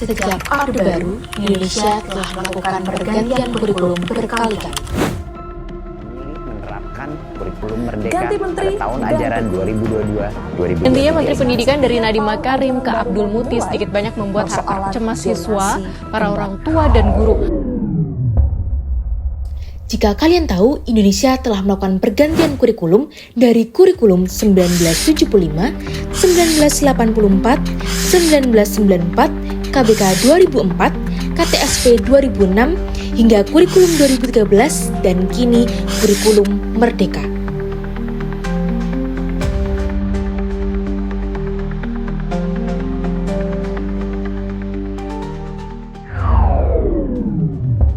Sejak Orde Baru, Indonesia telah melakukan pergantian kurikulum berkali-kali. Menerapkan kurikulum Merdeka Ganti menteri, pada tahun ajaran 2022-2023. Intinya Menteri Pendidikan dari Nadiem Makarim ke Abdul Muti sedikit banyak membuat harap cemas siswa, para orang tua dan guru. Jika kalian tahu, Indonesia telah melakukan pergantian kurikulum dari kurikulum 1975, 1984, 1994, KBK 2004, KTSP 2006, hingga kurikulum 2013, dan kini kurikulum Merdeka.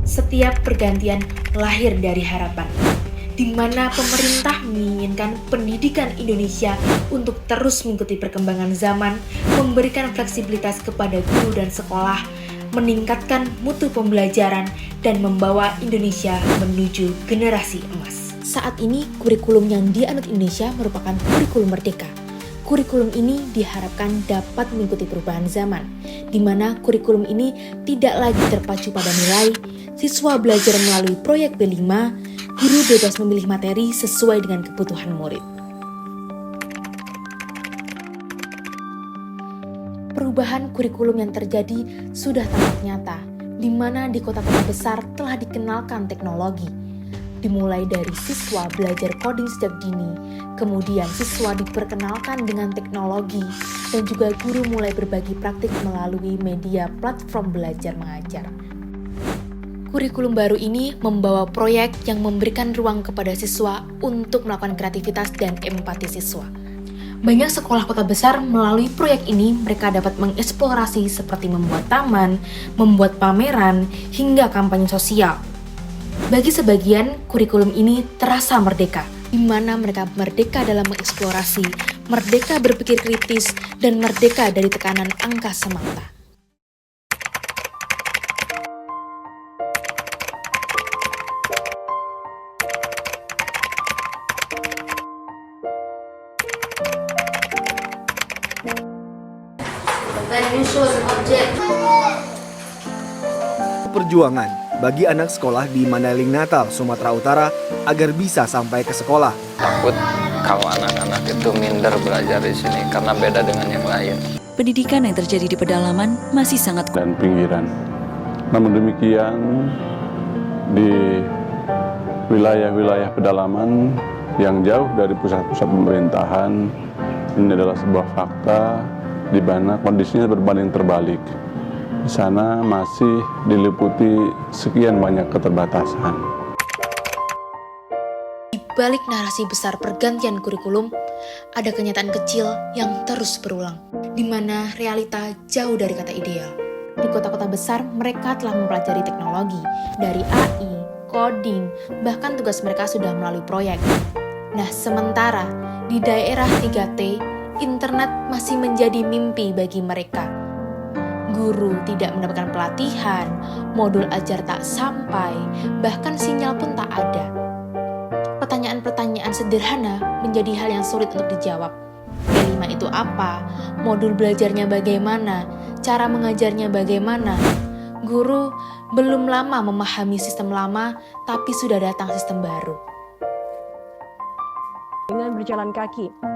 Setiap pergantian lahir dari harapan, di mana pemerintah menginginkan pendidikan Indonesia untuk terus mengikuti perkembangan zaman, memberikan fleksibilitas kepada guru dan sekolah, meningkatkan mutu pembelajaran, dan membawa Indonesia menuju generasi emas. Saat ini, kurikulum yang dianut Indonesia merupakan kurikulum Merdeka. Kurikulum ini diharapkan dapat mengikuti perubahan zaman, di mana kurikulum ini tidak lagi terpacu pada nilai, siswa belajar melalui proyek B5, guru bebas memilih materi sesuai dengan kebutuhan murid. Perubahan kurikulum yang terjadi sudah tampak nyata, di mana di kota-kota besar telah dikenalkan teknologi. Dimulai dari siswa belajar coding sejak dini, kemudian siswa diperkenalkan dengan teknologi, dan juga guru mulai berbagi praktik melalui media platform belajar mengajar. Kurikulum baru ini membawa proyek yang memberikan ruang kepada siswa untuk melakukan kreativitas dan empati siswa. Banyak sekolah kota besar melalui proyek ini mereka dapat mengeksplorasi seperti membuat taman, membuat pameran, hingga kampanye sosial. Bagi sebagian, kurikulum ini terasa merdeka, di mana mereka merdeka dalam mengeksplorasi, merdeka berpikir kritis, dan merdeka dari tekanan angka semata. Perjuangan bagi anak sekolah di Mandailing Natal, Sumatera Utara agar bisa sampai ke sekolah. Takut kalau anak-anak itu minder belajar di sini karena beda dengan yang lain. Pendidikan yang terjadi di pedalaman masih sangat dan pinggiran. Namun demikian, di wilayah-wilayah pedalaman yang jauh dari pusat-pusat pemerintahan, ini adalah sebuah fakta di mana kondisinya berbanding terbalik. Di sana masih diliputi sekian banyak keterbatasan. Di balik narasi besar pergantian kurikulum, ada kenyataan kecil yang terus berulang, di mana realita jauh dari kata ideal. Di kota-kota besar, mereka telah mempelajari teknologi, dari AI, coding, bahkan tugas mereka sudah melalui proyek. Nah, sementara di daerah 3T, internet masih menjadi mimpi bagi mereka. Guru tidak mendapatkan pelatihan, modul ajar tak sampai, bahkan sinyal pun tak ada. Pertanyaan-pertanyaan sederhana menjadi hal yang sulit untuk dijawab. B5 itu apa? Modul belajarnya bagaimana? Cara mengajarnya bagaimana? Guru belum lama memahami sistem lama, tapi sudah datang sistem baru. Dengan berjalan kaki.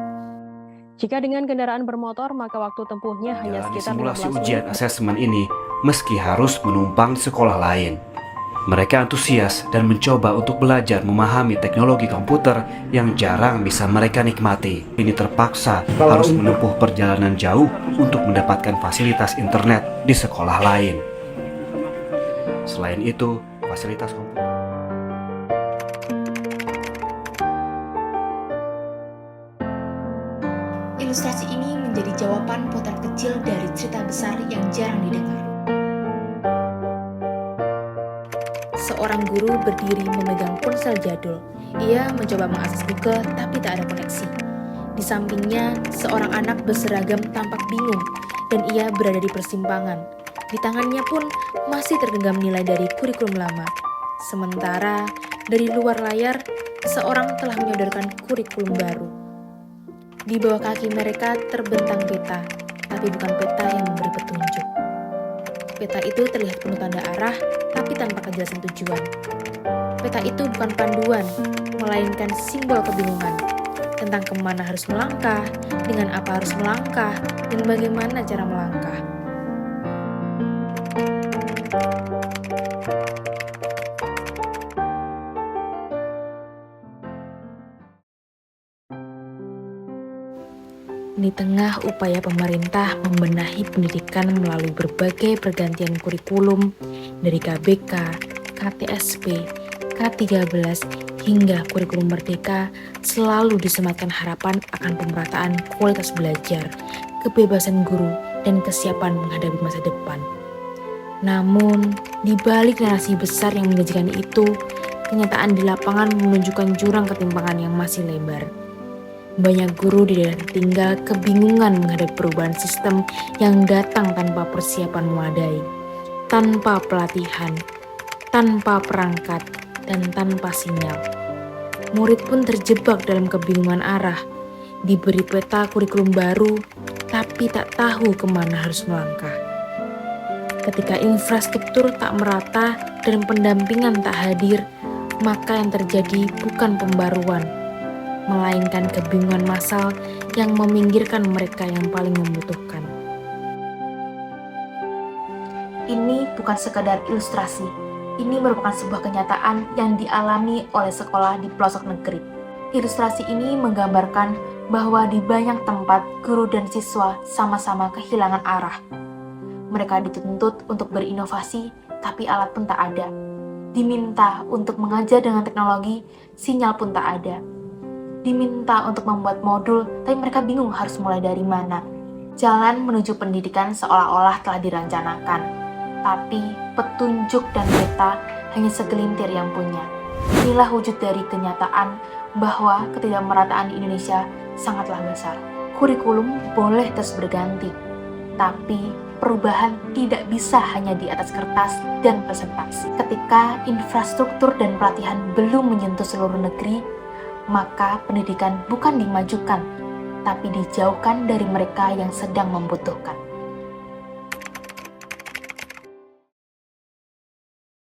Jika dengan kendaraan bermotor, maka waktu tempuhnya hanya sekitar 15 simulasi menit. ujian asesmen ini, meski harus menumpang di sekolah lain. Mereka antusias dan mencoba untuk belajar memahami teknologi komputer yang jarang bisa mereka nikmati. Ini terpaksa harus menempuh perjalanan jauh untuk mendapatkan fasilitas internet di sekolah lain. Selain itu, fasilitas komputer Ilustrasi ini menjadi jawaban potret kecil dari cerita besar yang jarang didengar. Seorang guru berdiri memegang ponsel jadul. Ia mencoba mengakses Google tapi tak ada koneksi. Di sampingnya, seorang anak berseragam tampak bingung dan ia berada di persimpangan. Di tangannya pun masih tergenggam nilai dari kurikulum lama. Sementara dari luar layar, seseorang telah menyodorkan kurikulum baru. Di bawah kaki mereka terbentang peta, tapi bukan peta yang memberi petunjuk. Peta itu terlihat penuh tanda arah, tapi tanpa kejelasan tujuan. Peta itu bukan panduan, melainkan simbol kebingungan tentang kemana harus melangkah, dengan apa harus melangkah, dan bagaimana cara melangkah. Di tengah upaya pemerintah membenahi pendidikan melalui berbagai pergantian kurikulum dari KBK, KTSP, K13, hingga kurikulum merdeka, selalu disematkan harapan akan pemerataan kualitas belajar, kebebasan guru, dan kesiapan menghadapi masa depan. Namun, di balik narasi besar yang menjanjikan itu, kenyataan di lapangan menunjukkan jurang ketimpangan yang masih lebar. Banyak guru di daerah tertinggal kebingungan menghadapi perubahan sistem yang datang tanpa persiapan memadai, tanpa pelatihan, tanpa perangkat, dan tanpa sinyal. Murid pun terjebak dalam kebingungan arah, diberi peta kurikulum baru, tapi tak tahu kemana harus melangkah. Ketika infrastruktur tak merata dan pendampingan tak hadir, maka yang terjadi bukan pembaruan, melainkan kebingungan massal yang meminggirkan mereka yang paling membutuhkan. Ini bukan sekadar ilustrasi, ini merupakan sebuah kenyataan yang dialami oleh sekolah di pelosok negeri. Ilustrasi ini menggambarkan bahwa di banyak tempat guru dan siswa sama-sama kehilangan arah. Mereka dituntut untuk berinovasi, tapi alat pun tak ada. Diminta untuk mengajar dengan teknologi, sinyal pun tak ada. Diminta untuk membuat modul, tapi mereka bingung harus mulai dari mana. Jalan menuju pendidikan seolah-olah telah dirancanakan, tapi petunjuk dan peta hanya segelintir yang punya. Inilah wujud dari kenyataan bahwa ketidakmerataan di Indonesia sangatlah besar. Kurikulum boleh terus berganti, tapi perubahan tidak bisa hanya di atas kertas dan presentasi. Ketika infrastruktur dan pelatihan belum menyentuh seluruh negeri, maka pendidikan bukan dimajukan, tapi dijauhkan dari mereka yang sedang membutuhkan.